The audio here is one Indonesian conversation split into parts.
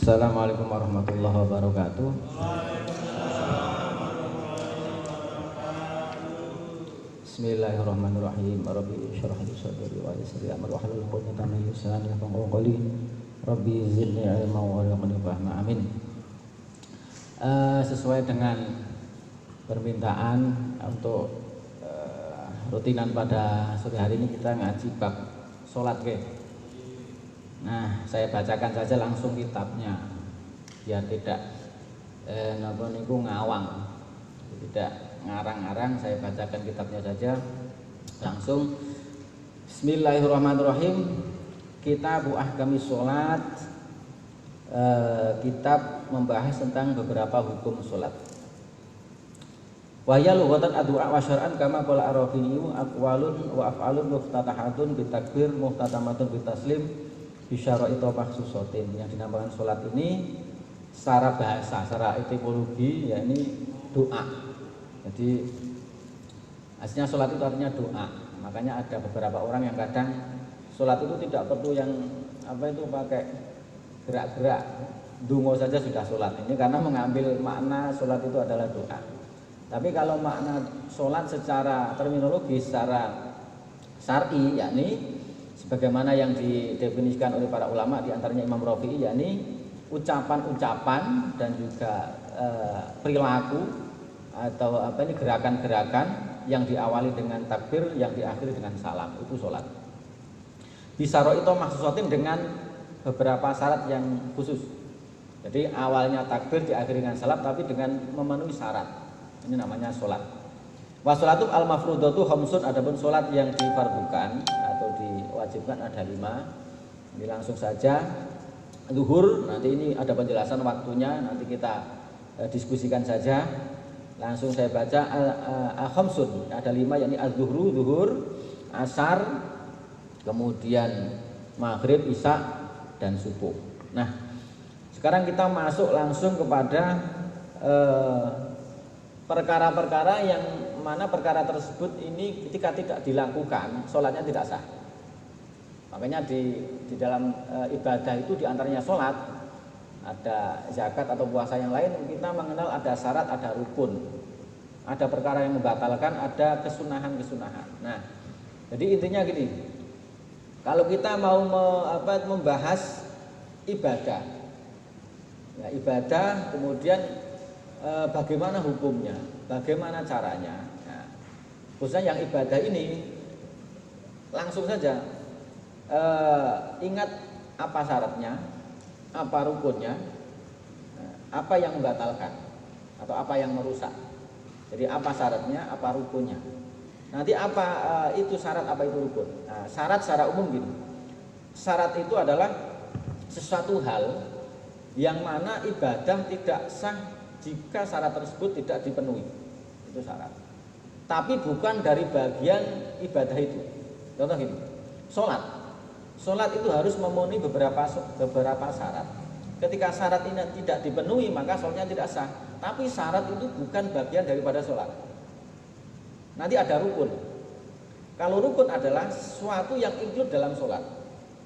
Assalamualaikum warahmatullahi wabarakatuh. Bismillahirrahmanirrahim. Rabbi shrah li sadri wa yassir li amri wahlul 'uqdatam min lisani yafqahu qawli. Rabbi zidni ilma wa warzuqni fahma. Amin. Sesuai dengan permintaan untuk rutinan pada sore hari ini kita ngaji bab salat ke. Nah, saya bacakan saja langsung kitabnya biar tidak napa niku ngawang. Tidak ngarang-ngarang, saya bacakan kitabnya saja langsung. Bismillahirrahmanirrahim. Kitab Ahkamis Shalat, kitab membahas tentang beberapa hukum salat. Wa ya lughatan addu'a wa syar'an kama qala Ar-Rafi'i aqwalun wa af'alun muftatahatun bitakbir muhtatamatun bitaslim bisyara'ita makhsusatin. Yang dinamakan salat ini secara bahasa, secara etimologi yakni doa. Jadi aslinya salat itu artinya doa. Makanya ada beberapa orang yang kadang salat itu tidak perlu yang pakai gerak-gerak, dungo saja sudah salat. Ini karena mengambil makna salat itu adalah doa. Tapi kalau makna salat secara terminologi, secara syar'i, yakni sebagaimana yang didefinisikan oleh para ulama, di antaranya Imam Rafi'i, yakni ucapan-ucapan dan juga perilaku atau gerakan-gerakan yang diawali dengan takbir, yang diakhiri dengan salam, itu salat. Bisaro itu maksudnya dengan beberapa syarat yang khusus. Jadi awalnya takbir, diakhiri dengan salam, tapi dengan memenuhi syarat. Ini namanya salat. Wa sholatu al-mafrudatu khamsun, adapun salat yang difardukan atau diwajibkan ada 5. Ini langsung saja. Zuhur, nanti ini ada penjelasan waktunya, nanti kita diskusikan saja. Langsung saya baca khamsun, ada 5, yakni az-zuhru, zuhur, asar, kemudian maghrib, isya, dan subuh. Nah, sekarang kita masuk langsung kepada perkara-perkara yang mana perkara tersebut ini ketika tidak dilakukan, sholatnya tidak sah. Makanya di dalam ibadah itu diantaranya sholat, ada zakat atau puasa yang lain, kita mengenal ada syarat, ada rukun, ada perkara yang membatalkan, ada kesunahan-kesunahan. Nah, jadi intinya gini, kalau kita mau membahas ibadah, ya ibadah, kemudian bagaimana hukumnya, bagaimana caranya. Nah, khususnya yang ibadah ini langsung saja ingat apa syaratnya, apa rukunnya, apa yang membatalkan atau apa yang merusak. Jadi apa syaratnya, apa rukunnya. Nanti apa itu syarat, apa itu rukun. Nah, syarat secara umum gini. Syarat itu adalah sesuatu hal yang mana ibadah tidak sah jika syarat tersebut tidak dipenuhi. Itu syarat. Tapi bukan dari bagian ibadah itu. Contoh gini, sholat itu harus memenuhi beberapa syarat. Ketika syarat ini tidak dipenuhi, maka sholatnya tidak sah. Tapi syarat itu bukan bagian daripada sholat. Nanti ada rukun. Kalau rukun adalah sesuatu yang include dalam sholat.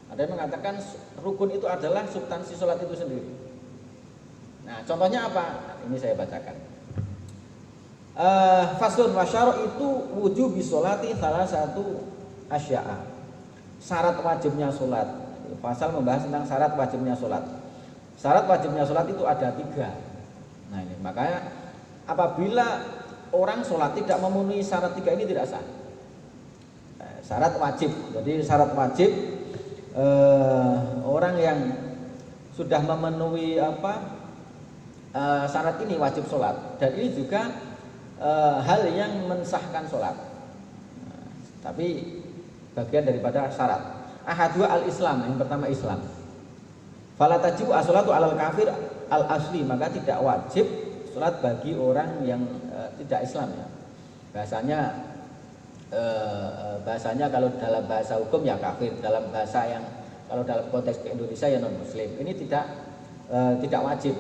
Ada yang mengatakan rukun itu adalah substansi sholat itu sendiri. Nah, contohnya apa? Ini saya bacakan. Faslun wa syara' itu wujubi sholati salah satu asya'a. Syarat wajibnya sholat. Pasal membahas tentang syarat wajibnya sholat. Syarat wajibnya sholat itu ada 3. Nah ini makanya apabila orang sholat tidak memenuhi syarat 3 ini tidak sah. Syarat wajib. Jadi syarat wajib orang yang sudah memenuhi syarat ini wajib sholat, dan ini juga hal yang mensahkan sholat. Tapi bagian daripada syarat. Ahadua al-Islam, yang pertama Islam. Fala tajibu as-sholatu alal kafir al-asli, maka tidak wajib sholat bagi orang yang tidak Islam ya. Bahasanya kalau dalam bahasa hukum ya kafir, dalam bahasa yang kalau dalam konteks ke Indonesia ya non muslim. Ini tidak wajib.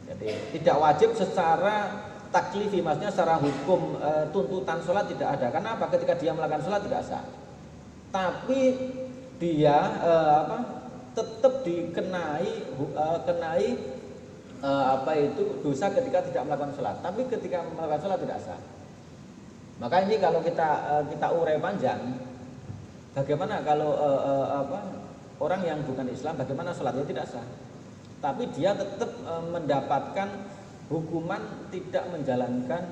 Jadi tidak wajib secara taklifi, maksudnya secara hukum tuntutan sholat tidak ada. Karena apa? Ketika dia melakukan sholat tidak sah. Tapi dia tetap kenai dosa ketika tidak melakukan sholat, tapi ketika melakukan sholat tidak sah. Maka ini kalau kita urai panjang, bagaimana kalau orang yang bukan Islam, bagaimana sholatnya tidak sah, tapi dia tetap mendapatkan hukuman tidak menjalankan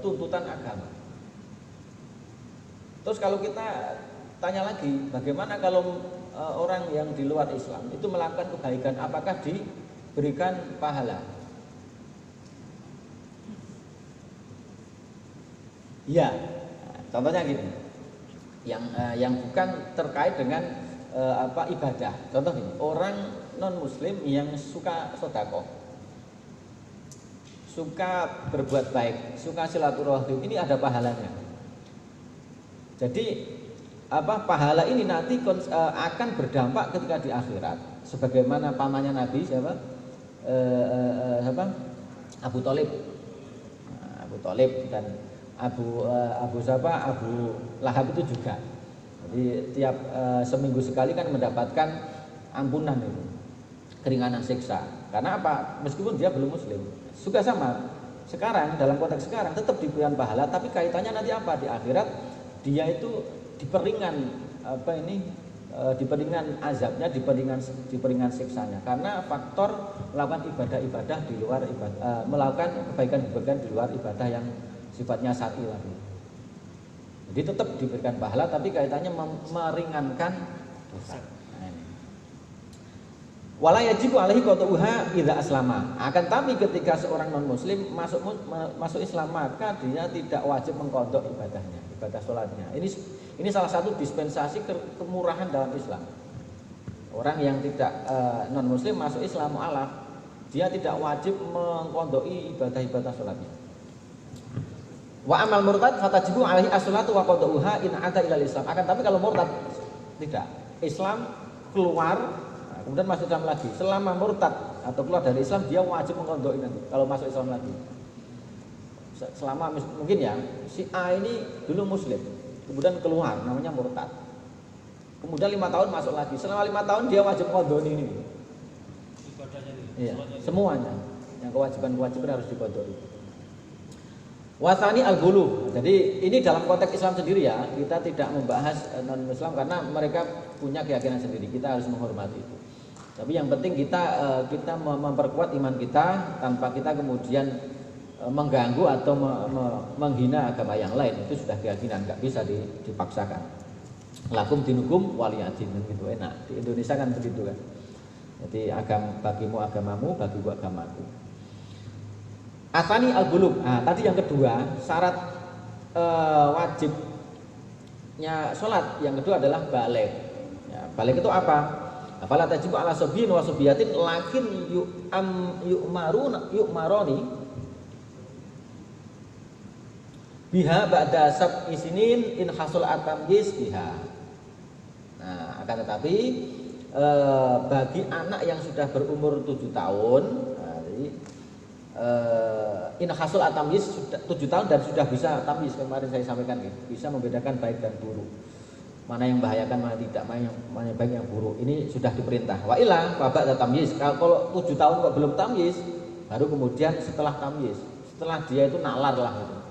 tuntutan agama. Terus kalau kita tanya lagi, bagaimana kalau orang yang di luar Islam itu melakukan kebaikan, apakah diberikan pahala? Ya, contohnya gini, yang bukan terkait dengan ibadah. Contoh gini, orang non Muslim yang suka sedekah, suka berbuat baik, suka silaturahim, ini ada pahalanya. Jadi pahala ini nanti akan berdampak ketika di akhirat. Sebagaimana pamannya Nabi siapa? Abu Thalib. Abu Thalib dan Abu Lahab itu juga. Jadi tiap seminggu sekali kan mendapatkan ampunan itu, keringanan siksa. Karena apa? Meskipun dia belum Muslim, juga sama. Sekarang dalam konteks sekarang tetap diberikan pahala, tapi kaitannya nanti apa? Di akhirat dia itu diperingan diperingan azabnya, diperingan siksanya. Karena faktor melakukan ibadah-ibadah di luar ibadah, melakukan kebaikan-kebaikan di luar ibadah yang sifatnya syar'i lagi. Jadi tetap diberikan pahala, tapi kaitannya meringankan dosa. Wala yajibu alaihi qat'uha idza aslama. Akan tapi ketika seorang non muslim masuk Islam, maka dia tidak wajib mengqadha ibadahnya, ibadah sholatnya. Ini salah satu dispensasi kemurahan dalam Islam. Orang yang tidak non muslim masuk Islam mu'alaf, dia tidak wajib mengqadha'i ibadah-ibadah sholatnya. Wa amal murtad fatajibu alaihi as-salatu wa qada'uha in ata ilal Islam. Akan tapi kalau murtad tidak, Islam keluar kemudian masuk Islam lagi. Selama murtad atau keluar dari Islam, dia wajib mengqadha'i nanti kalau masuk Islam lagi. Selama mungkin ya si A ini dulu muslim, kemudian keluar namanya murtad. Kemudian 5 tahun masuk lagi. Selama 5 tahun dia wajib qadha'i ini. Iya, semuanya. Yang kewajiban harus diqadha'i. Wasani al-ghulu. Jadi ini dalam konteks Islam sendiri ya. Kita tidak membahas non-Islam karena mereka punya keyakinan sendiri. Kita harus menghormati itu. Tapi yang penting kita memperkuat iman kita tanpa kita kemudian mengganggu atau menghina agama yang lain. Itu sudah keyakinan, nggak bisa dipaksakan. Lakum dinukum waliyadin, gitu enak. Di Indonesia kan begitu kan. Jadi bagimu agamamu, bagiku agamaku. Atani al-bulugh. Nah, tadi yang kedua, syarat wajibnya sholat yang kedua adalah baligh. Ya, baligh itu apa? Fala tajibu ala sabiyyin wa sabiyatin lakin yu'maroni biha ba'da sab'i sinin in hasul atamyiz biha. Nah, akan tetapi bagi anak yang sudah berumur 7 tahun, in hasul atamyiz 7 tahun dan sudah bisa tamyiz, kemarin saya sampaikan bisa membedakan baik dan buruk, mana yang membahayakan, mana tidak, mana yang baik, yang buruk. Ini sudah diperintah. Wa ila babak tamyiz. Kalau 7 tahun kok belum tamyiz, baru kemudian setelah tamyiz, setelah dia itu nalar lah gitu.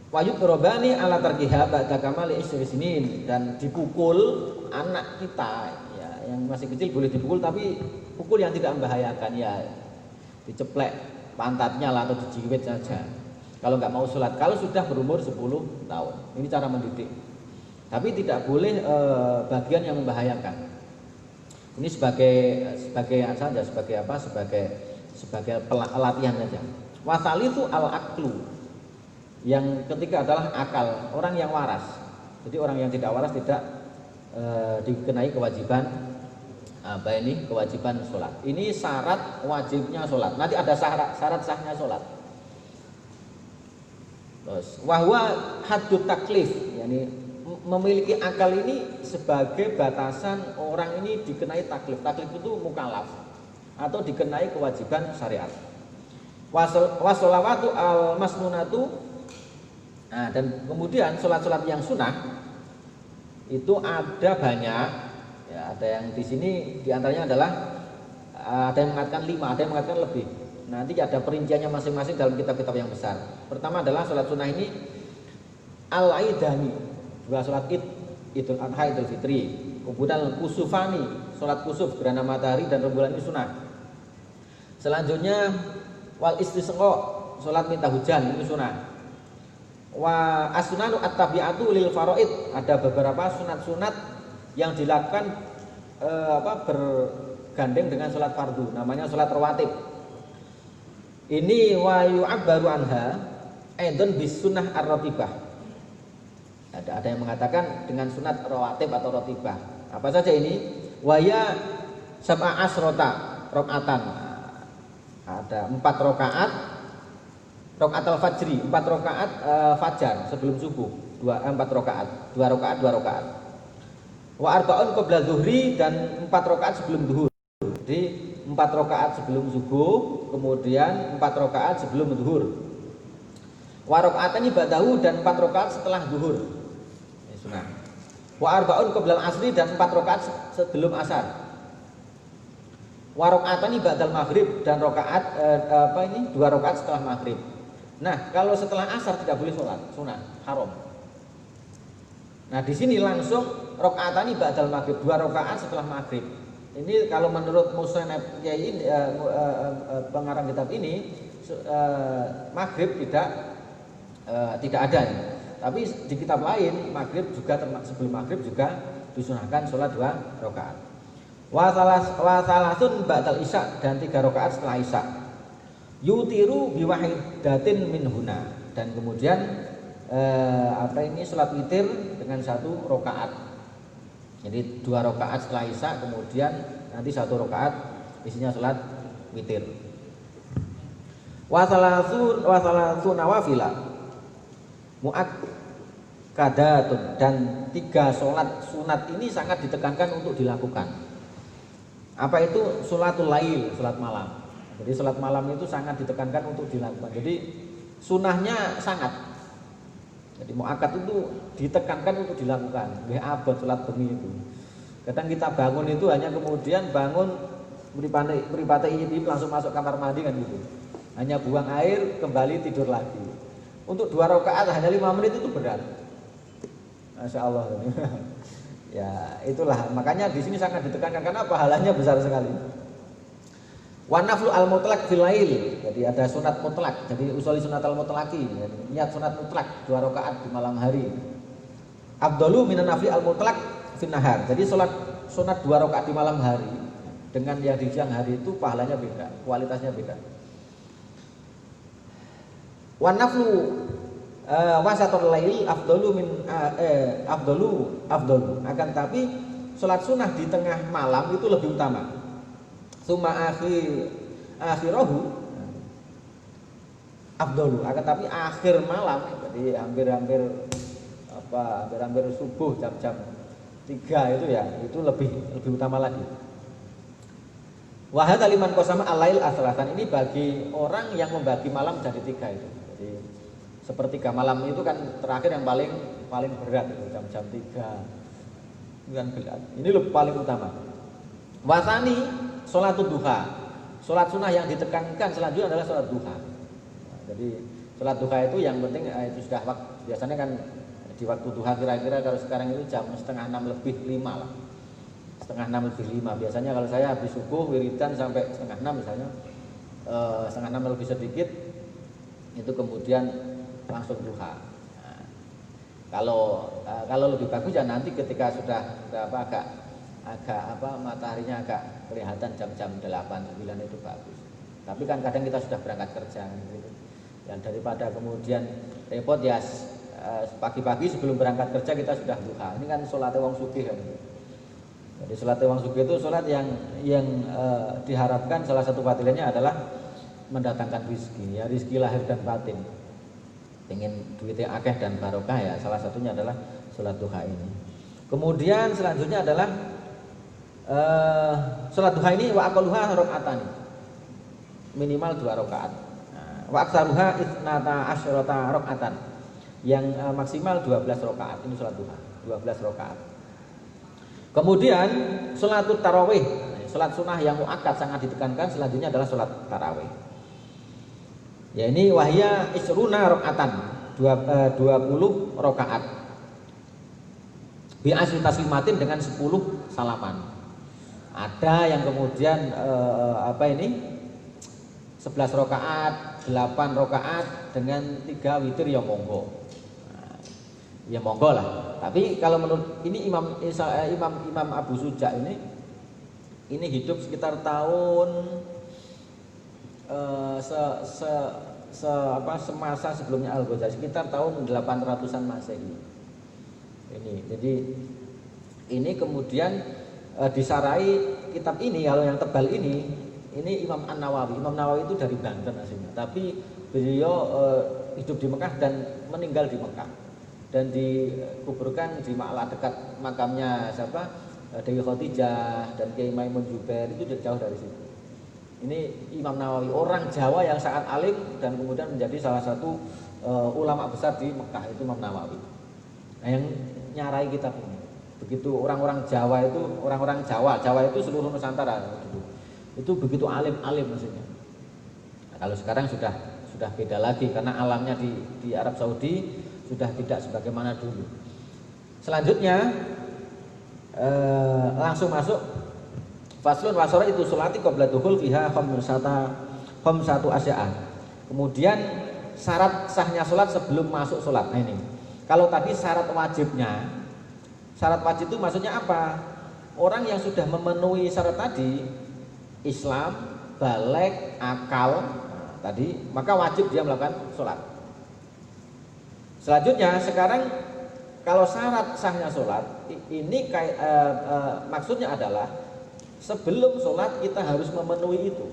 Wa yudrabani ala tarkiha ba'da kamali isri sinin, dan dipukul anak kita ya, yang masih kecil boleh dipukul, tapi pukul yang tidak membahayakan ya. Diceplek pantatnya lah atau dijiwit saja. Kalau nggak mau sholat, kalau sudah berumur 10 tahun, ini cara mendidik. Tapi tidak boleh bagian yang membahayakan. Ini sebagai saja, sebagai pelatihan saja. Wasali itu al-aklu. Yang ketiga adalah akal, orang yang waras. Jadi orang yang tidak waras tidak dikenai kewajiban kewajiban sholat. Ini syarat wajibnya sholat. Nanti ada syarat sahnya sholat. Terus wahwa haddut taklif, yakni memiliki akal ini sebagai batasan orang ini dikenai taklif. Taklif itu mukallaf atau dikenai kewajiban syariat. Washolawatu al masnunatu. Nah, dan kemudian sholat-sholat yang sunnah itu ada banyak. Ya, ada yang di sini diantaranya adalah ada yang mengatakan 5, ada yang mengatakan lebih. Nanti ada perinciannya masing-masing dalam kitab-kitab yang besar. Pertama adalah sholat sunnah ini al-aidani, dua sholat id, idul adha, idul fitri. Kemudian kusufani, sholat kusuf gerhana matahari dan rembulan ini sunnah. Selanjutnya wal istisqa, sholat minta hujan itu sunnah. Wa as-sunanu at-tabi'atu lil faraid, ada beberapa sunat-sunat yang dilakukan bergandeng dengan sholat fardu, namanya sholat rawatib. Ini wa yu'abbaru anha aidan bis sunnah ar-ratibah. Ada yang mengatakan dengan sunat rawatib atau ratibah. Apa saja ini? Wa ya sab'a asrota rakaatan. Ada 4 rakaat rakaat al-fajri, 4 rakaat fajar sebelum subuh, 4 rakaat, 2 rakaat, 2 rakaat. Wa arba'un qabla zuhri, dan 4 rakaat sebelum zuhur. Jadi 4 rakaat sebelum subuh, kemudian 4 rakaat sebelum zuhur. Wa rakaatani ba'dahu, dan 4 rakaat setelah zuhur. Ini sunnah. Wa arba'un qabla al-asri, dan 4 rakaat sebelum asar. Wa rakaatani ba'dal maghrib, dan rakaat 2 rakaat setelah maghrib. Nah, kalau setelah asar tidak boleh sholat, sunnah, haram. Nah, di sini langsung rakaatani ba'dal maghrib, 2 rakaat setelah maghrib. Ini kalau menurut musannaf Kiai pengarang kitab ini maghrib tidak ada. Tapi di kitab lain maghrib juga, sebelum maghrib juga disunahkan sholat 2 rakaat. Wa salasun ba'dal isya, dan 3 rakaat setelah isya. Yutiru biwahidatin min huna, dan kemudian sholat witir dengan 1 rakaat. Jadi 2 rakaat setelah isya, kemudian nanti 1 rakaat isinya sholat witir. Wa salasun nawafila muakkadatun, dan 3 sholat sunat ini sangat ditekankan untuk dilakukan. Apa itu? Sholatul lail, sholat malam. Jadi sholat malam itu sangat ditekankan untuk dilakukan. Jadi sunnahnya sangat. Jadi muakkad itu ditekankan untuk dilakukan. Nggih abot sholat bengi itu. Kadang kita bangun itu hanya kemudian bangun mripate ini langsung masuk kamar mandi kan gitu. Hanya buang air, kembali tidur lagi. Untuk 2 rakaat hanya 5 menit itu berat. Masya Allah. Ya itulah, makanya di sini sangat ditekankan karena pahalanya besar sekali. Wa naflu al-mutlaq fil lail. Jadi ada sunat mutlak. Jadi usoli sunat al-mutlaqi. Niat sunat mutlak 2 rakaat di malam hari. Afdalu minan nafli al-mutlaq fin nahar. Jadi sunat 2 rakaat di malam hari dengan yang di siang hari itu pahalanya beda, kualitasnya beda. Wa naflu wasatul lail afdalu min afdalu. Akan tapi salat sunah di tengah malam itu lebih utama. Summa akhirahu afdalu. Akan tapi akhir malam, jadi hampir subuh jam-jam 3 itu ya, itu lebih utama lagi. Wa hadza liman qasama al-lail aslatan. Ini bagi orang yang membagi malam jadi 3 itu. Jadi sepertiga malam itu kan terakhir yang paling berat itu jam-jam 3. Kan berat. Ini lebih paling utama. Wasani sholatul duha. Sholat sunnah yang ditekankan selanjutnya adalah sholat duha. Nah, jadi sholat duha itu yang penting itu sudah waktu. Biasanya kan di waktu duha kira-kira kalau sekarang itu jam 5:30 lebih 5 lah. 5:30 lebih 5. Biasanya kalau saya habis subuh wiridan sampai 5:30 misalnya, 5:30 lebih sedikit itu kemudian langsung duha. Nah, kalau lebih bagus ya nanti ketika sudah agak mataharinya agak kelihatan jam-jam 8, 9 itu bagus. Tapi kan kadang kita sudah berangkat kerja gitu. Dan daripada kemudian repot ya pagi-pagi sebelum berangkat kerja kita sudah duha. Ini kan sholat wong sugih kan. Jadi sholat wong sugih itu sholat yang diharapkan salah satu fadilahnya adalah mendatangkan rezeki, ya rezeki lahir dan batin. Pengen duitnya akeh dan barokah ya, salah satunya adalah sholat duha ini. Kemudian selanjutnya adalah sholat duha ini wa aqalluha rakaatan, minimal 2 rakaat. Wa aktsaruha 12 rakaatan, yang maksimal 12 rakaat. Ini sholat duha 12 rakaat. Kemudian sholatul tarawih, sholat sunnah yang muakkad sangat ditekankan. Selanjutnya adalah sholat tarawih. Ya ini wahya isruna rakaatan, 20 rakaat. Bi asri taslimatin dengan 10 salaman. Ada yang kemudian 11 rakaat, 8 rakaat dengan 3 witir ya monggo. Ya monggo lah. Tapi kalau menurut ini Imam Abu Suja ini hidup sekitar tahun semasa sebelumnya Al-Ghazali, sekitar tahun 800-an Masehi. Jadi ini kemudian disarai kitab ini, kalau yang tebal ini Imam An-Nawawi. Imam Nawawi itu dari Banten aslinya, tapi beliau hidup di Mekah dan meninggal di Mekah dan dikuburkan di Ma'la dekat makamnya siapa? Dewi Khadijah dan Kiai Maimun Jubair, itu jauh dari situ. Ini Imam Nawawi, orang Jawa yang sangat alim dan kemudian menjadi salah satu ulama besar di Mekah, itu Imam Nawawi. Nah, yang nyarai kitab ini. Begitu orang-orang Jawa itu, Jawa itu seluruh Nusantara dulu. Itu begitu alim maksudnya. Nah, kalau sekarang sudah beda lagi karena alamnya di Arab Saudi sudah tidak sebagaimana dulu. Selanjutnya langsung masuk faslun wasara itu sholati qabla dukhul fiha khamsatu asya'an. Kemudian syarat sahnya sholat sebelum masuk sholat. Nah ini, kalau tadi syarat wajibnya, syarat wajib itu maksudnya apa? Orang yang sudah memenuhi syarat tadi, Islam, baligh, akal tadi, maka wajib dia melakukan sholat. Selanjutnya sekarang kalau syarat sahnya sholat ini maksudnya adalah sebelum sholat kita harus memenuhi itu.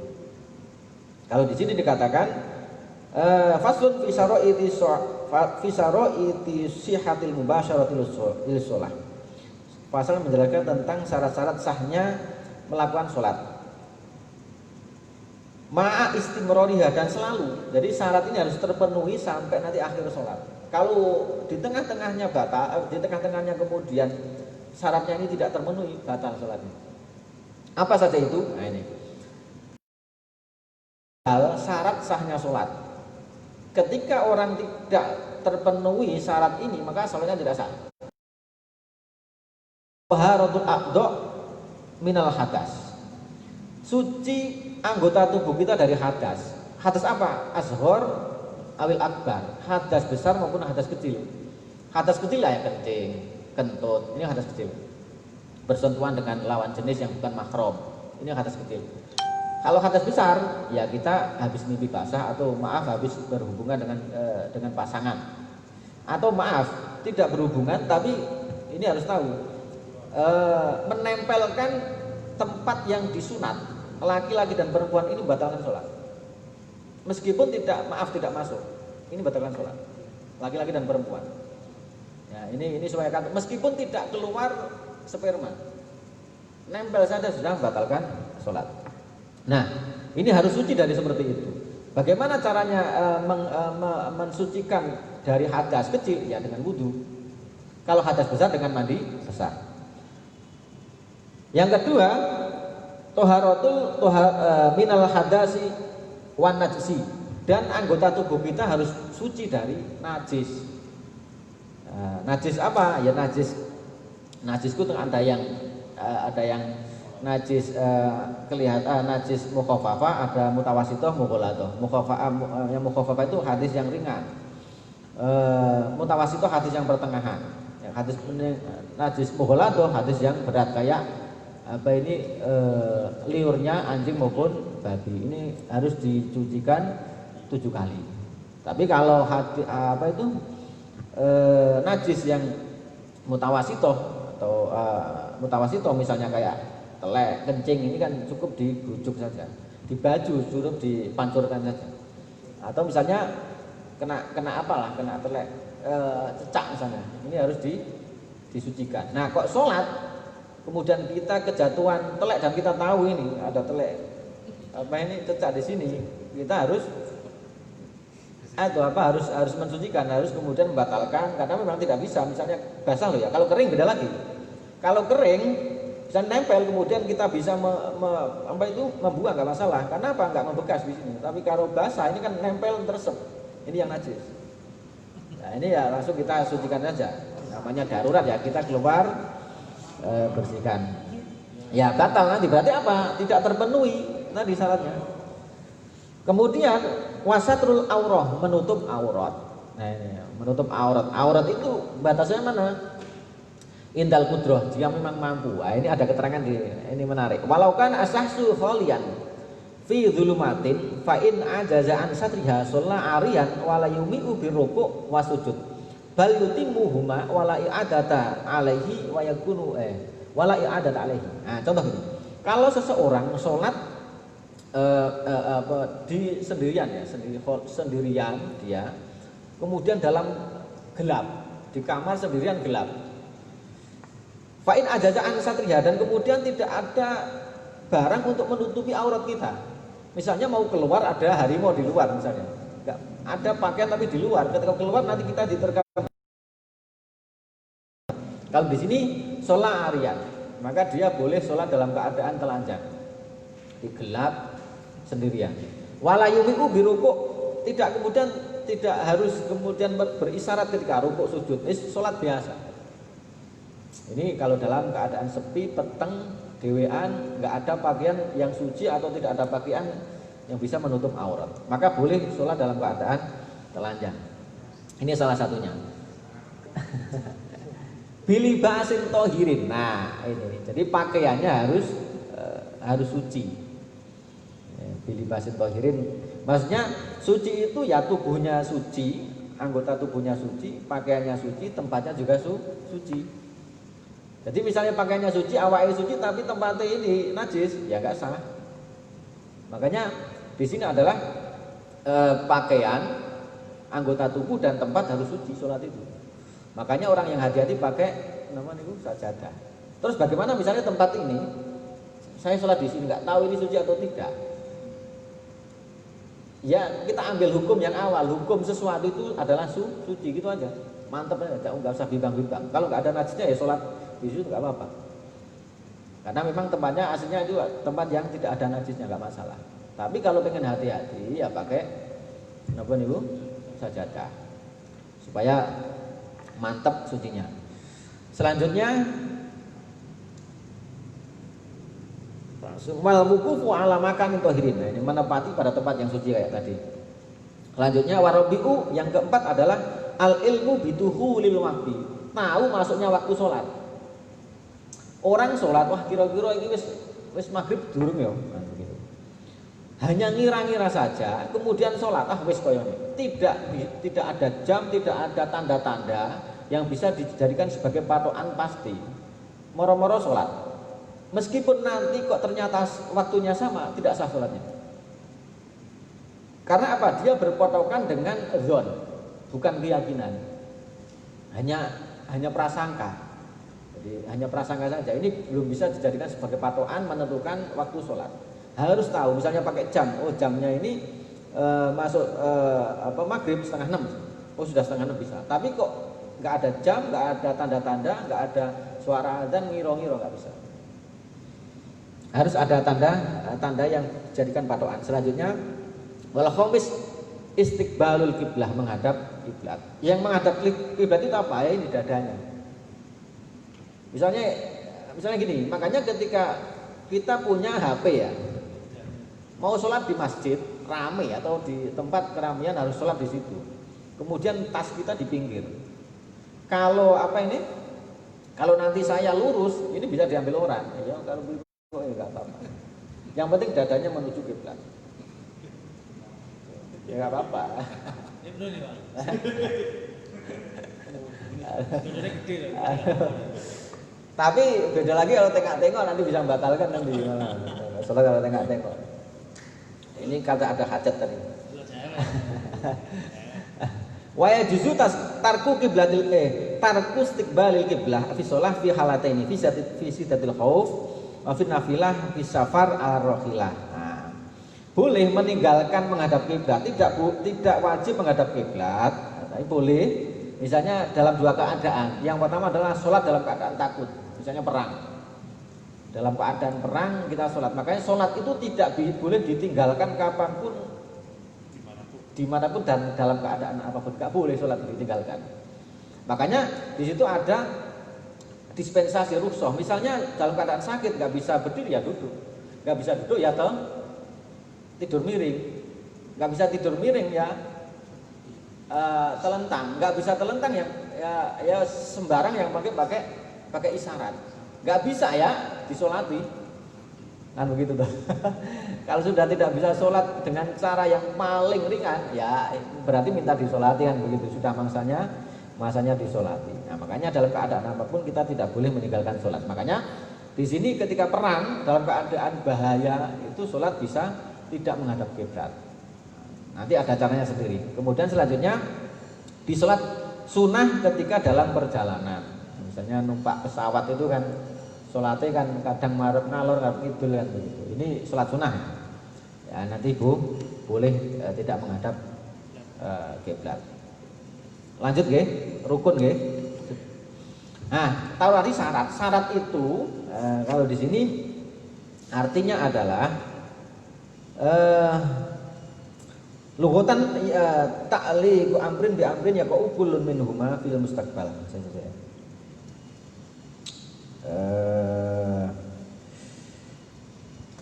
Kalau di sini dikatakan faslun fi syaraiti sihhatil mubasyaratil sholat. Pasal menjelaskan tentang syarat-syarat sahnya melakukan sholat. Ma'a istimroriha, dan selalu. Jadi syarat ini harus terpenuhi sampai nanti akhir sholat. Kalau di tengah-tengahnya batal, di tengah-tengahnya kemudian syaratnya ini tidak terpenuhi, batal sholatnya. Apa saja itu? Nah ini. Syarat sahnya sholat. Ketika orang tidak terpenuhi syarat ini, maka sholatnya tidak sah. Taharatul a'dha minal hadas. Suci anggota tubuh kita dari hadas. Hadas apa? Azhar awil akbar. Hadas besar maupun hadas kecil. Hadas kecil lah yang kencing, kentut. Ini hadas kecil. Bersentuhan dengan lawan jenis yang bukan mahram. Ini hadas kecil. Kalau hadas besar, ya kita habis mimpi basah atau maaf habis berhubungan dengan pasangan. Atau maaf tidak berhubungan, tapi ini harus tahu menempelkan tempat yang disunat laki-laki dan perempuan ini batalkan sholat. Meskipun tidak masuk, ini batalkan sholat laki-laki dan perempuan. Ya, ini supaya kan meskipun tidak keluar sperma, nempel saja sudah membatalkan sholat. Nah, ini harus suci dari seperti itu. Bagaimana caranya mensucikan dari hadas kecil? Ya dengan wudu. Kalau hadas besar dengan mandi besar. Yang kedua, toharatul minal hadasi wan najisi, dan anggota tubuh kita harus suci dari najis. Najis apa? Ya najisku ada yang najis kelihatan, najis mukhafafah, ada mutawasithah, mughalladzah. Yang mukhafafah itu hadis yang ringan. Mutawasithah hadis yang pertengahan. Yang hadis najis mughalladzah hadis yang berat kayak liurnya anjing maupun babi. Ini harus dicucikan 7 kali. Tapi kalau najis yang mutawasithah atau mutawasithah misalnya kayak telek, kencing, ini kan cukup dibujuk saja, di baju cukup dipancurkan saja. Atau misalnya kena telek, cecak misalnya, ini harus disucikan. Nah kok sholat kemudian kita kejatuhan telek dan kita tahu ini ada telek cecak di sini, kita harus mensucikan, harus kemudian membatalkan karena memang tidak bisa. Misalnya basah loh ya, kalau kering beda lagi. Kalau kering bisa nempel, kemudian kita bisa membuang nggak masalah. Karena apa? Nggak membekas di sini. Tapi kalau basah ini kan nempel tersep. Ini yang najis. Nah ini ya langsung kita sucikan saja. Namanya darurat ya, kita keluar bersihkan. Ya batal nanti, berarti apa? Tidak terpenuhi tadi syaratnya. Kemudian wasatrul aurah, menutup aurat. Nah ini ya, menutup aurat. Aurat itu batasnya mana? Indal kudroh, jika memang mampu. Nah, ini ada keterangan ini menarik. Walau kan asahsu kholian fi dzulumatin fa in ajaza an satriha shalla ariyan wala yumi'u birruku' wasujud. Bal yutimuhuma wala i'adata alaihi wa yakunu wala i'adata alaihi. Nah, contoh ini. Kalau seseorang sholat di sendirian ya, sendirian dia, kemudian dalam gelap, di kamar sendirian gelap. Fa'in ajaza'an satriha, dan kemudian tidak ada barang untuk menutupi aurat kita. Misalnya mau keluar ada harimau di luar misalnya. Enggak ada pakaian tapi di luar. Ketika keluar nanti kita diterkam. Kalau di sini sholat arian, maka dia boleh sholat dalam keadaan telanjang. Di gelap sendirian. Wala yumi'u biruku', tidak harus kemudian berisyarat ketika rukuk sujud. Sholat biasa. Ini kalau dalam keadaan sepi, peteng, dewean, nggak ada pakaian yang suci atau tidak ada pakaian yang bisa menutup aurat, maka boleh sholat dalam keadaan telanjang. Ini salah satunya. Bili ba'asin tohirin. Nah ini, jadi pakaiannya harus suci. Bili ba'asin tohirin, maksudnya suci itu ya tubuhnya suci, anggota tubuhnya suci, pakaiannya suci, tempatnya juga suci. Jadi misalnya pakaiannya suci, awalnya suci, tapi tempatnya ini najis, ya nggak sah. Makanya di sini adalah pakaian, anggota tubuh dan tempat harus suci sholat itu. Makanya orang yang hati-hati pakai namanya itu sajadah. Terus bagaimana misalnya tempat ini, saya sholat di sini nggak tahu ini suci atau tidak? Ya kita ambil hukum yang awal, hukum sesuatu itu adalah suci gitu aja. Mantap aja, nggak usah bimbang-bimbang. Kalau nggak ada najisnya ya sholat di situ nggak apa-apa. Karena memang tempatnya aslinya itu tempat yang tidak ada najisnya, nggak masalah. Tapi kalau pengen hati-hati ya pakai apa nih Bu? Sajadah. Supaya mantap sucinya. Selanjutnya wal wuqufu ala makan tohirin. Ini menepati pada tempat yang suci kayak tadi. Selanjutnya warabiu, yang keempat adalah al ilmu bituhulil waqti. Tahu masuknya waktu sholat. Orang sholat, wah kira-kira ini wis maghrib durung ya. Nah, begitu. Hanya ngira-ngira saja, kemudian sholat, wis koyone. Tidak ada jam, tidak ada tanda-tanda yang bisa dijadikan sebagai patokan pasti. Moro-moro sholat. Meskipun nanti kok ternyata waktunya sama, tidak sah sholatnya. Karena apa? Dia berpatokan dengan zon, bukan keyakinan. Hanya prasangka. Jadi hanya prasangka saja. Ini belum bisa dijadikan sebagai patokan menentukan waktu sholat. Harus tahu, misalnya pakai jam. Oh jamnya ini masuk maghrib 5:30. Oh sudah 5:30 bisa. Tapi kok nggak ada jam, nggak ada tanda-tanda, nggak ada suara azan, ngiro-ngiro, nggak bisa. Harus ada tanda yang dijadikan patokan. Selanjutnya wal khamis istiqbalul kiblah, menghadap kiblat. Yang menghadap kiblat itu apa ya? Ini dadanya. Misalnya gini, makanya ketika kita punya HP ya, mau sholat di masjid rame atau di tempat keramaian harus sholat di situ. Kemudian tas kita di pinggir. Kalau nanti saya lurus, ini bisa diambil orang. Ya kalau nggak apa-apa. Yang penting dadanya menuju kiblat. Ya nggak apa-apa. Tapi beda lagi kalau tengok-tengok nanti bisa membatalkan nanti. Soalnya kalau tengok-tengok. Ini kata ada hajat tadi. Wa yajuzu tarku qiblatil tarku istiqbalil qiblah fi shalah fi halataini fi sidatil khauf wa fi nafilah fi safar ar-rahilah. Nah, boleh meninggalkan menghadap kiblat, tidak wajib menghadap kiblat, tapi boleh. Misalnya dalam dua keadaan. Yang pertama adalah sholat dalam keadaan takut. misalnya perang. Dalam keadaan perang kita sholat. Makanya sholat itu tidak boleh ditinggalkan kapanpun, dimanapun dan dalam keadaan apapun. Gak boleh sholat ditinggalkan. Makanya di situ ada dispensasi rukhsah. Misalnya dalam keadaan sakit nggak bisa berdiri ya duduk, nggak bisa duduk ya tidur miring, nggak bisa tidur miring ya telentang, nggak bisa telentang ya sembarang yang pakai isyarat, nggak bisa ya disolati, kan begitu tuh. Kalau sudah tidak bisa sholat dengan cara yang paling ringan, ya berarti minta disolati kan begitu. Sudah masanya disolati. Nah, makanya dalam keadaan apapun kita tidak boleh meninggalkan sholat. Makanya di sini ketika perang dalam keadaan bahaya itu sholat bisa tidak menghadap kiblat. Nanti ada caranya sendiri. Kemudian selanjutnya di sholat sunnah ketika dalam perjalanan. Misalnya numpak pesawat itu kan sholatnya kan kadang marep ngalor kadang kidul kan begitu. Ini sholat sunnah. Ya nanti Ibu boleh tidak menghadap kiblat. Lanjut nggih, rukun nggih. Nah, tahu tadi syarat. Syarat itu kalau di sini artinya adalah lughatan ta'liqu amrin bi amrin ya qaulun minhuma fil mustaqbal.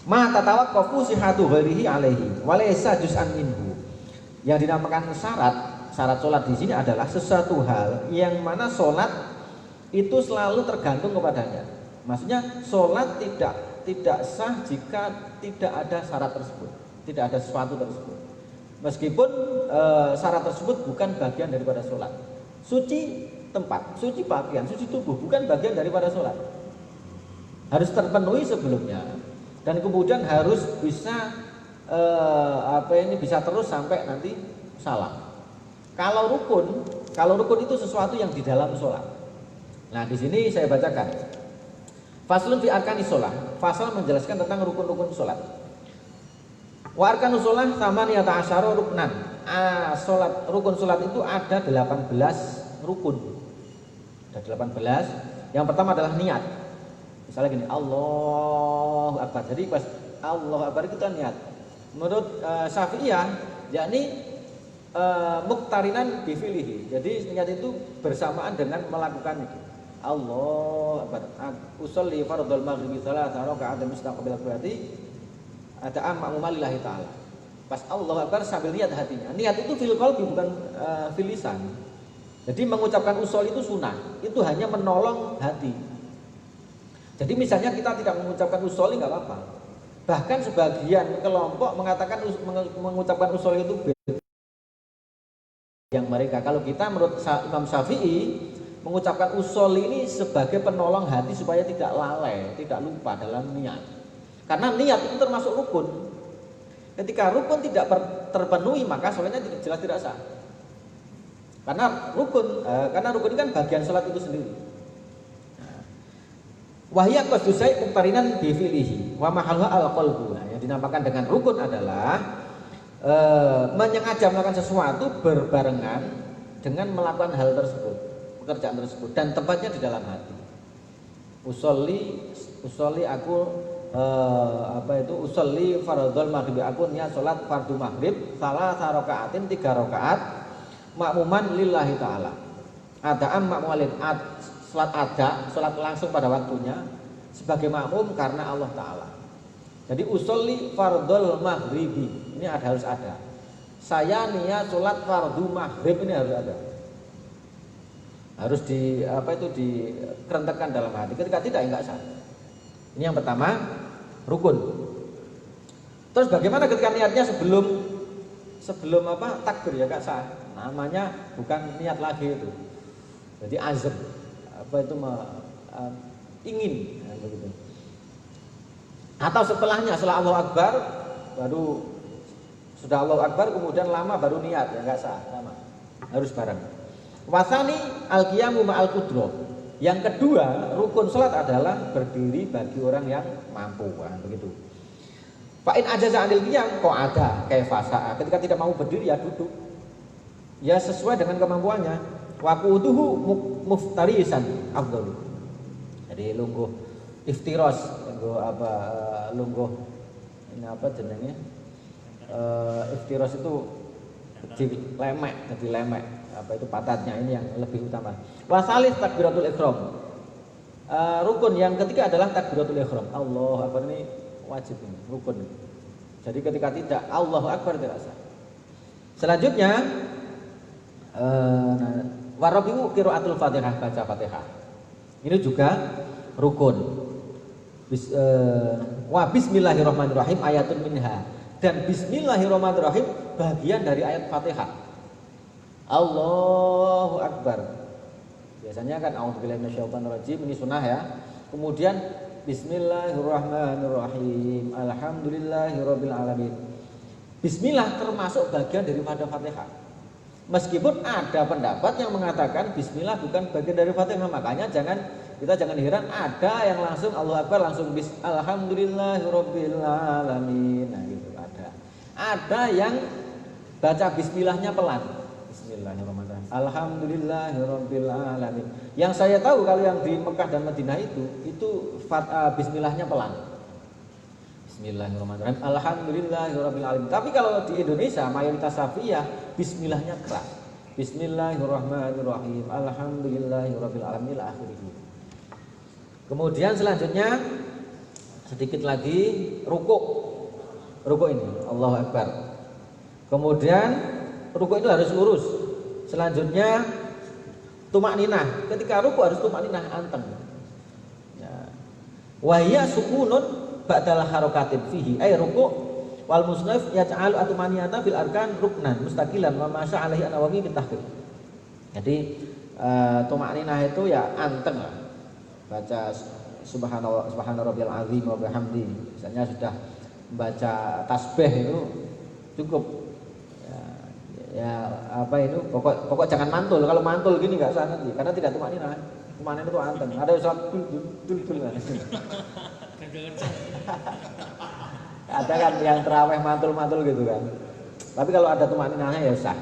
Ma tatawaqqafu sihhatu ghairihi alaihi wa laysa juz'an minhu. Yang dinamakan syarat sholat di sini adalah sesuatu hal yang mana sholat itu selalu tergantung kepadanya. Maksudnya sholat tidak sah jika tidak ada syarat tersebut, tidak ada sesuatu tersebut. Meskipun syarat tersebut bukan bagian daripada sholat. Suci tempat, suci pakaian, suci tubuh bukan bagian daripada sholat. Harus terpenuhi sebelumnya dan kemudian harus bisa bisa terus sampai nanti salam. Kalau rukun itu sesuatu yang di dalam sholat. Nah di sini saya bacakan. Faslun fi arkanis sholat. Fasal menjelaskan tentang rukun-rukun sholat. Wa arkanus sholat tsamaniyata asyara ruknan. Rukun sholat itu ada 18 rukun. Ada 18. Yang pertama adalah niat. Misalnya gini, Allahu Akbar. Jadi pas Allahu Akbar itu kan niat. Menurut Syafi'iyah, yakni muqtarinan bifilihi. Jadi niat itu bersamaan dengan melakukan itu. Allah usolli fardhul maghribi salasa raka'atan mustaqbil qiblat adaan ma'muman lillahi ta'ala. Pas Allah Akbar sambil niat hatinya. Niat itu fil qalbi bukan fil lisan. Jadi mengucapkan usul itu sunnah. Itu hanya menolong hati. Jadi misalnya kita tidak mengucapkan usul enggak apa-apa. Bahkan sebagian kelompok mengatakan mengucapkan usul itu yang mereka. Kalau kita menurut Imam Syafi'i mengucapkan usul ini sebagai penolong hati supaya tidak lalai, tidak lupa dalam niat. Karena niat itu termasuk rukun. Ketika rukun tidak terpenuhi maka sholatnya jelas tidak sah. Karena rukun ini kan bagian sholat itu sendiri. Wahya qasdusai muqtarinan bi fi'lihi wa mahalha al-qalbu. Yang dinamakan dengan rukun adalah menyengaja melakukan sesuatu berbarengan dengan melakukan hal tersebut, pekerjaan tersebut, dan tempatnya di dalam hati. Usolli aku usolli fardhul maghrib, aku niat salat fardu maghrib salah rakaatin 3 rakaat makmuman lillahi taala. Adaan makmulin salat langsung pada waktunya sebagai makmum karena Allah taala. Jadi usolli fardhul maghribi ini harus ada. Saya niat sholat fardu maghrib ini harus ada. Harus dikerentekkan dalam hati. Ketika tidak enggak sah. Ini yang pertama, rukun. Terus bagaimana ketika niatnya sebelum takbir ya enggak sah. Namanya bukan niat lagi itu. Jadi azam. Ingin begitu. Atau setelahnya setelah Allahu Akbar baru sudah Allahu Akbar kemudian lama baru niat ya enggak sah, sama. Harus bareng. Wasani al-qiyamu ma'al qudroh. Yang kedua, rukun salat adalah berdiri bagi orang yang mampu, begitu. Fa in ajaza 'anil qiyam qa'ada kaifa. Ketika tidak mau berdiri ya duduk. Ya sesuai dengan kemampuannya. Wa quduhu muftarisan afdhalu. Jadi lungguh iftiros, lungguh apa lungguh ini apa jenenge? Iftiros itu jadi lemek. Apa itu patatnya ini yang lebih utama. Wasalis takbiratul ihram. Rukun yang ketiga adalah takbiratul ihram. Allahu akbar ini wajib ini, rukun. Jadi ketika tidak Allahu akbar tidak sah. Selanjutnya warabiu qiraatul Fatihah, baca Fatihah. Ini juga rukun. Wa bismillahirrahmanirrahim ayatun minha. Dan bismillahirrahmanirrahim bagian dari ayat Fatihah. Allahu akbar. Biasanya kan a'udzubillahi minasyaitonirrajim, ini sunnah ya. Kemudian bismillahirrahmanirrahim. Alhamdulillahirabbil alamin. Bismillah termasuk bagian daripada Fatihah. Meskipun ada pendapat yang mengatakan bismillah bukan bagian dari Fatihah, makanya kita jangan heran ada yang langsung Allahu akbar langsung alhamdulillahirabbil alamin. Nah, gitu ada. Ada yang baca bismillahnya pelan. Bismillahirrahmanirrahim. Alhamdulillahirabbil alamin. Yang saya tahu kalau yang di Mekah dan Madinah itu bismillahnya pelan. Bismillahirrahmanirrahim. Alhamdulillahirabbil alamin. Tapi kalau di Indonesia mayoritas Safiyah bismillahnya keras. Bismillahirrahmanirrahim. Alhamdulillahirabbil alamin ila akhirih. Kemudian selanjutnya sedikit lagi rukuk. Rukuk ini Allahu akbar. Kemudian rukuk itu harus lurus. Selanjutnya tumak ninah. Ketika rukuk harus tumak ninah, anteng. Ya. Wahya sukunun ba'dal harakatin fihi. Ay rukuk wal musnaf yaj'alu atumaniyata fil arkan ruknan mustaqilan wa ma syaa alaihi an-Nawawi fi tahqiq. Jadi tumak ninah itu ya anteng lah. Baca subhanallah subhanarabbiyal azim wa bihamdi. Misalnya sudah membaca tasbih itu cukup. Ya apa itu pokok jangan mantul. Kalau mantul gini nggak sah nanti karena tidak tumakninah. Tumakninah itu anteng. Ada yang sholat dul. Ada kan yang terawih mantul gitu kan. Tapi kalau ada tumakninahnya ya sah.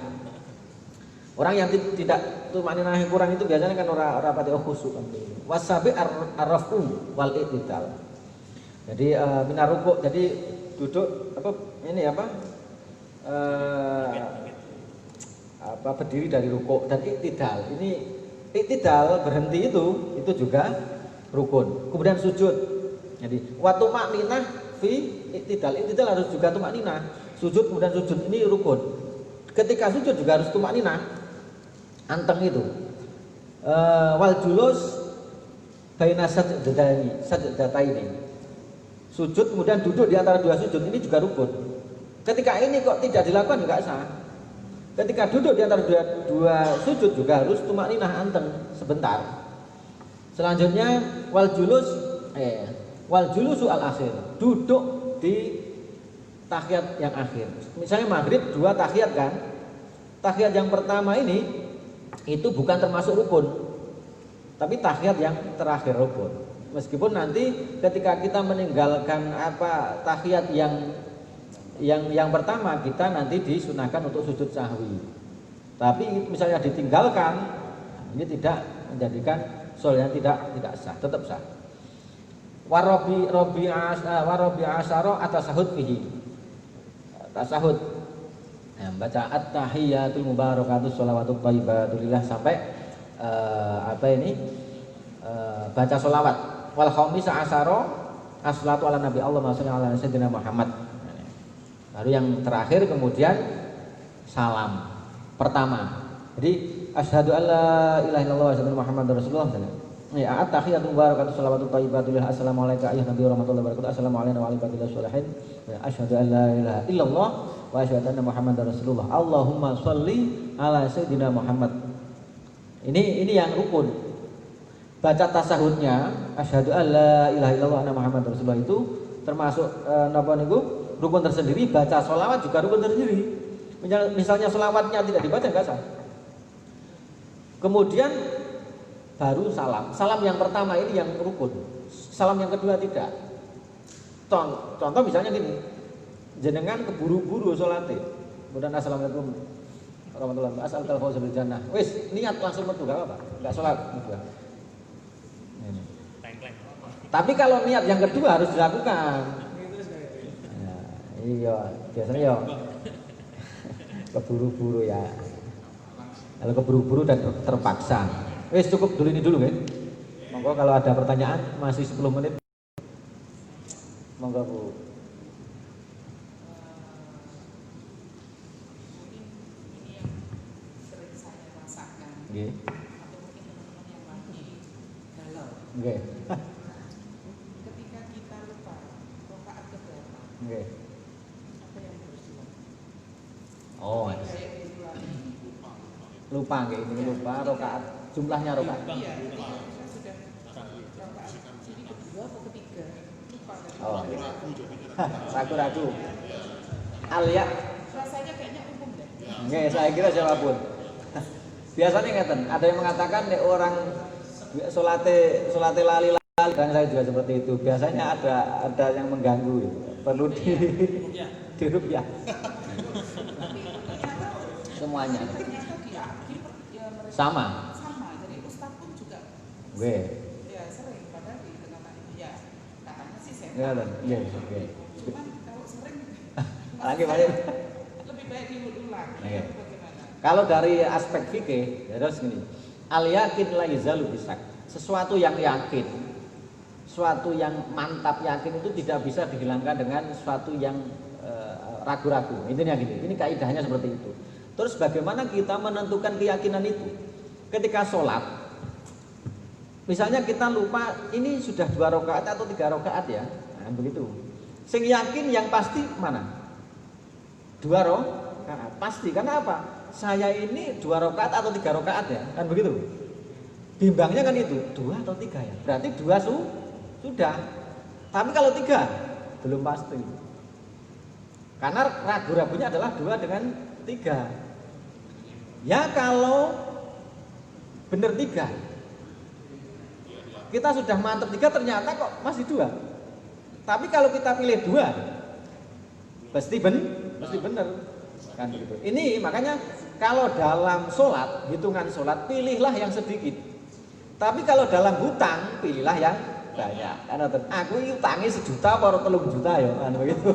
Orang yang tidak tumakninahnya kurang itu biasanya kan orang rapati khusyuk kan. Wasabi arrafu wal i'tidal. Jadi minar rukuk. Jadi duduk berdiri dari rukuk dan iktidal. Ini iktidal berhenti itu juga rukun. Kemudian sujud. Jadi wa tumakninah fi iktidal. Iktidal harus juga tumakninah. Sujud kemudian sujud ini rukun. Ketika sujud juga harus tumakninah. Anteng itu. Wal julus baina sajdataini. Sujud kemudian duduk di antara dua sujud ini juga rukun. Ketika ini kok tidak dilakukan enggak sah. Ketika duduk di antara dua sujud juga harus tumakninah anteng sebentar. Selanjutnya wal julusu al akhir. Duduk di tahiyat yang akhir. Misalnya maghrib 2 tahiyat kan. Tahiyat yang pertama ini itu bukan termasuk rukun. Tapi tahiyat yang terakhir rukun. Meskipun nanti ketika kita meninggalkan tahiyat yang pertama kita nanti disunahkan untuk sujud sahwi. Tapi misalnya ditinggalkan, ini tidak menjadikan sholatnya tidak sah, tetap sah. Warabi asyara atasahud fihi. Tasahud. Baca at-tahiyatul mubarakatus sholawatut thayyibatulillah sampai baca sholawat. Wal khamisa asyara as-salatu ala nabi Allah sallallahu alaihi wasallam Muhammad. Lalu yang terakhir kemudian salam pertama. Jadi asyhadu alla ilaha illallah wa asyhadu anna muhammadar rasulullah. Ya at-tahiyatu mubarakatuh shalawatu thayyibatulillah assalamu alayka ayyuhan nabiyyu warahmatullahi wabarakatuh assalamu alayna wa ala ibadillah sholihin asyhadu an la ilaha illallah wa asyhadu anna muhammadar rasulullah. Allahumma sholli ala sayyidina Muhammad. Ini yang rukun. Baca tasahudnya asyhadu an la ilaha illallah anna muhammadar rasulullah itu termasuk napa niku? Rukun tersendiri. Baca sholawat juga rukun tersendiri. Misalnya sholawatnya tidak dibaca enggak sah. Kemudian baru salam. Salam yang pertama ini yang rukun. Salam yang kedua tidak. Contoh misalnya gini. Jenengan keburu-buru sholatnya. Kemudian assalamualaikum warahmatullahi wabarakatuh. As'alukal fawza bil jannah. Wis niat langsung metu enggak apa-apa. Enggak sholat. Tapi kalau niat yang kedua harus dilakukan. Ya, iya, biasanya ya keburu-buru ya. Kalau keburu-buru dan terpaksa. Wis cukup dulu ini dulu kan. Monggo kalau ada pertanyaan masih 10 menit. Monggo Bu. Nggih. Nggih. Ketika kita lupa rakaat keberapa, Nggih. apa yang harus dilakukan? Oh, lupa nggih ini lupa rakaat jumlahnya rakaat. Iya, kita sudah rakaat jadi kedua atau ketiga lupa kan? Oh. Ragu-ragu. Alia. Rasanya kayaknya umum deh. Nggih, saya kira siapapun. Biasanya ngeten, ada yang mengatakan nek orang salate lali dan saya juga seperti itu. Biasanya ada yang mengganggu gitu. Perlu dirupiah. Semuanya. Ternyata di akhir ya mereka Sama. Jadi ustaz pun juga Oke. ya sering padahal di tengah-tengah itu ya katanya sih sehat. Ya, oke. Cuman kalau sering Lagi banyak. lebih baik diulang. Oke. Bagaimana? Kalau dari aspek fikih, ya terus gini. Al yakin la yazalu bisak. Sesuatu yang yakin, sesuatu yang mantap yakin itu tidak bisa dihilangkan dengan sesuatu yang ragu-ragu. Intinya gini. Ini kaidahnya seperti itu. Terus bagaimana kita menentukan keyakinan itu? Ketika sholat, misalnya kita lupa ini sudah 2 rakaat atau 3 rakaat ya, nah, begitu. Sing yakin yang pasti mana? 2 rakaat pasti. Karena apa? Saya ini 2 rakaat atau 3 rakaat ya, kan begitu. Bimbangnya kan itu 2 atau 3 ya. Berarti 2 sudah. Tapi kalau 3 belum pasti. Karena ragu-ragunya adalah 2 dengan 3. Ya kalau benar 3, kita sudah mantap 3 ternyata kok masih 2. Tapi kalau kita pilih 2, pasti benar kan begitu. Ini makanya kalau dalam sholat, hitungan sholat pilihlah yang sedikit. Tapi kalau dalam hutang pilihlah yang banyak. Karena aku utangi 1 juta atau 3 juta ya kan begitu.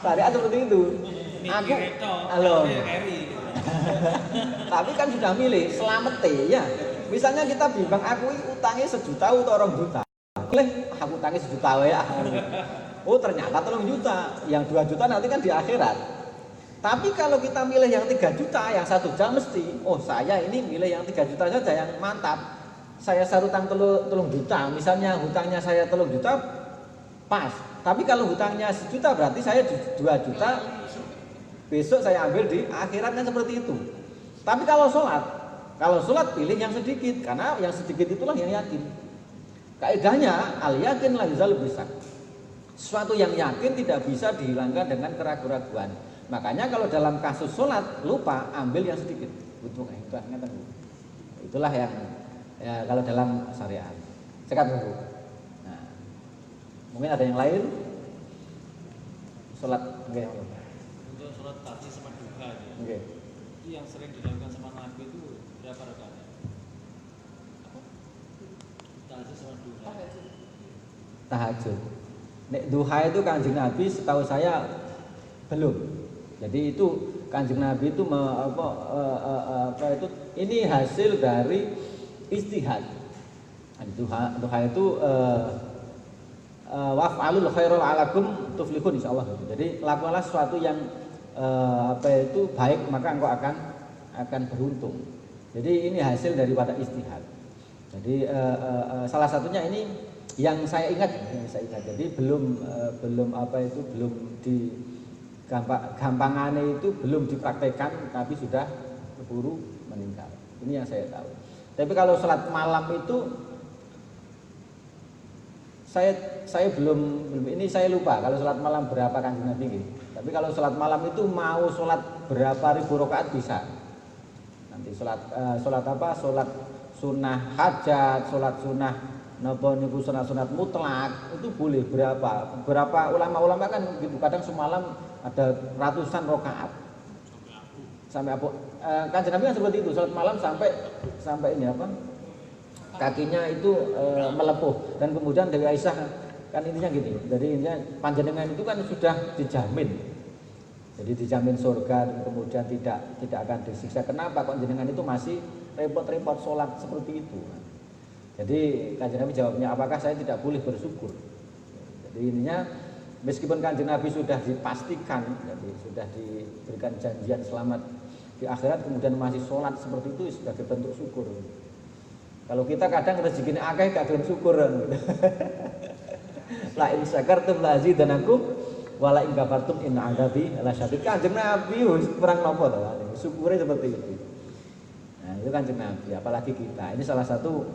Syariat seperti itu. Aku halo. Tapi kan sudah milih selamat ya. Misalnya kita bimbang aku utangi 1 juta atau 2 juta. Boleh aku utangi 1 juta ya. Oh ternyata 3 juta. Yang 2 juta nanti kan di akhirat. Tapi kalau kita milih yang 3 juta, yang 1 jam mesti, oh saya ini milih yang 3 juta saja yang mantap. Saya sarutang 3 juta, misalnya hutangnya saya 3 juta, pas. Tapi kalau hutangnya 1 juta berarti saya 2 juta. Besok saya ambil di akhirat kan seperti itu. Tapi kalau sholat pilih yang sedikit, karena yang sedikit itulah yang yakin. Kaidahnya al yakin la yazal bisak. Sesuatu yang yakin tidak bisa dihilangkan dengan keraguan-raguan. Makanya kalau dalam kasus sholat lupa, ambil yang sedikit. Itulah yang ya, kalau dalam syariat. Sekat Bu. Nah, mungkin ada yang lain. Sholat enggak yang untuk sholat tahajud sama duha okay. Itu yang sering dilakukan sama Nabi itu berapa rakaat? Tahajud sama duha. Tahajud. Nek duha itu Kanjeng Nabi setahu saya belum. Jadi itu Kanjeng Nabi itu ini hasil dari istihad. Duha itu waf'alul khairal alakum tuflihun insyaallah. Jadi lakukanlah sesuatu yang baik maka engkau akan beruntung. Di ini hasil daripada istihad. Jadi salah satunya ini yang saya ingat. Jadi belum di gampangannya itu belum dipraktekkan tapi sudah keburu meninggal. Ini yang saya tahu. Tapi kalau sholat malam itu saya belum ini saya lupa kalau sholat malam berapa Kanjeng Nabi gitu. Tapi kalau sholat malam itu mau sholat berapa ribu rakaat bisa. Nanti sholat sunnah hajat, sholat sunnah napa niku sunat mutlak itu boleh berapa ulama-ulama kan gitu kadang semalam ada ratusan rakaat sampai apa Kanjeng Nabi kan seperti itu sholat malam sampai ini apa kakinya itu melepuh, dan kemudian Dewi Aisyah kan intinya gini, jadi intinya panjenengan itu kan sudah dijamin, jadi dijamin surga dan kemudian tidak akan disiksa. Kenapa kok jenengan itu masih repot-repot sholat seperti itu? Jadi Kanjeng Nabi jawabnya, apakah saya tidak boleh bersyukur? Jadi intinya meskipun Kanjeng Nabi sudah dipastikan, jadi sudah diberikan janjian selamat di akhirat, kemudian masih sholat seperti itu sebagai bentuk syukur. Kalau kita kadang rezekinya akeh gak gelem syukur. La in syakartum la azidanakum wa la in kafartum inna adzabi lasyadid. Kanjeng Nabi wis perang nopo to? Syukure seperti itu. Nah, itu Kanjeng Nabi, apalagi kita. Ini salah satu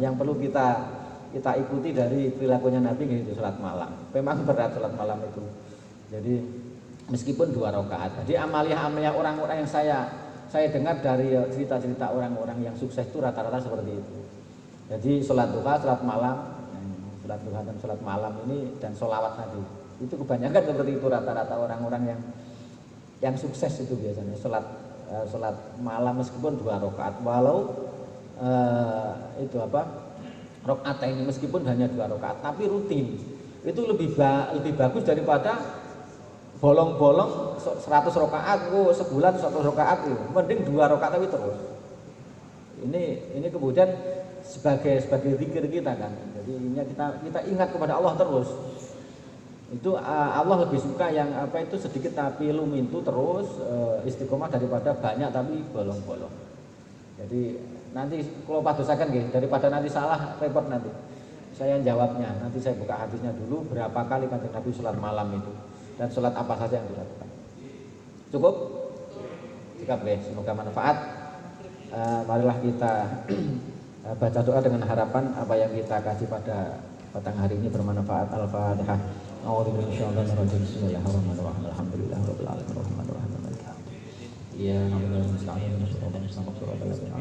yang perlu kita ikuti dari perilakunya Nabi, yaitu salat malam. Memang berat salat malam itu. Jadi meskipun 2 rakaat. Jadi amalia-amalia orang-orang yang saya dengar dari cerita-cerita orang-orang yang sukses itu rata-rata seperti itu. Jadi sholat duha, sholat malam, sholat duha dan sholat malam ini dan sholawat tadi, itu kebanyakan seperti itu rata-rata orang-orang yang sukses itu biasanya sholat malam meskipun 2 rakaat, walau rakaat ini meskipun hanya 2 rakaat tapi rutin, itu lebih bagus daripada bolong-bolong 100 rakaat, sebulan 100 rakaat itu. Mending 2 rakaat tapi terus. Ini kemudian sebagai zikir kita kan. Jadi ini kita ingat kepada Allah terus. Itu Allah lebih suka yang sedikit tapi lumintu terus istiqomah daripada banyak tapi bolong-bolong. Jadi nanti kalau padosaken nggih, daripada nanti salah repot nanti. Saya jawabnya, nanti saya buka hadisnya dulu berapa kali Kanjeng Nabi sholat malam itu. Dan sholat apa saja yang dilakukan. Cukup? Cukup deh, semoga manfaat. Marilah kita baca doa dengan harapan apa yang kita kaji pada petang hari ini bermanfaat. Al-Fatihah. A'udzubillahi minasyaitonir rajim. Bismillahirrahmanirrahim. Alhamdulillahirabbil alamin. Arrahmanirrahim. Maliki yaumiddin. Ya nabiyana musta'in syaitanir rajim.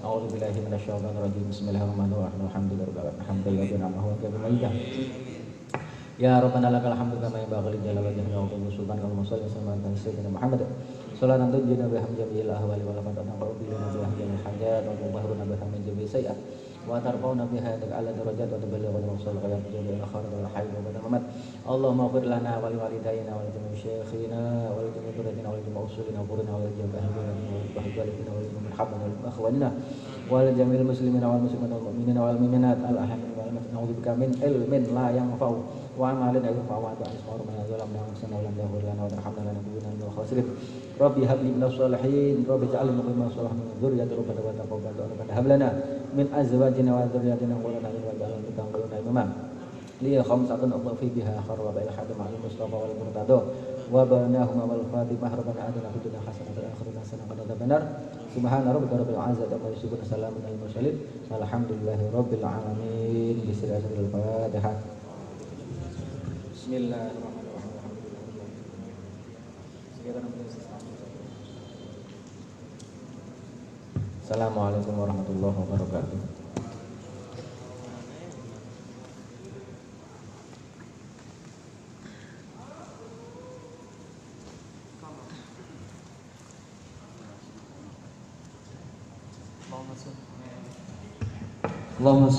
A'udzubillahi minasyaitonir rajim. Bismillahirrahmanirrahim. Alhamdulillahirabbil alamin. Ya Rabbana lakal hamdu kama yanbaghi li jalali wajhika wa li sultanika wa sallallahu alaihi wa sallam Muhammad sallallahu alaihi wa hamdihi ahwali wal fatana wa bilana bi hamdil hajat wa mubahruna bi hamdil jami sayyat wa tarfa'una biha ala darajat wa tuballighuna rasul ghayat ila akhir wal hayy wa badamat Allahumma ighfir lana wa li walidayna wa li jami'i syayikhina wa li jami'i dhurriyyatina wa li jami'i usulina wa qurina wa li jami'i ahlina wa hibalatina wa li jami'i habana wa li akhwanina wa li jami'il muslimina wal muslimat wal mu'minina wal mu'minat al ahmin wal na'udzubika min ilmin la yanfa'u wa amalin ayyuka wa ta'ala ismaru man zalamna wa sanna wa lam yaghfir lana wa tarhamna lanakunanna minal khasirin rabbi hab li minas salihin rabbi ij'alni muqimas shalihin min dzurriyyati rabbana wa taqabbal du'a rabbana hab lana min azwajina wa dzurriyyatina qurrata a'yun waj'alna lil muttaqina imama li khamsatun fi biha kharwa bil hadim al mustafa wal murtada wa banahum wal fatimah rabbana atina fid dunya hasanatan wa fil akhirati hasanatan wa qina adzabannar subhana rabbika rabbil izzati amma yasifun salamun alal mursalin alhamdulillahi rabbil alamin bismillahil fatihah. Bismillahirrahmanirrahim. Assalamualaikum warahmatullahi wabarakatuh. Allahumma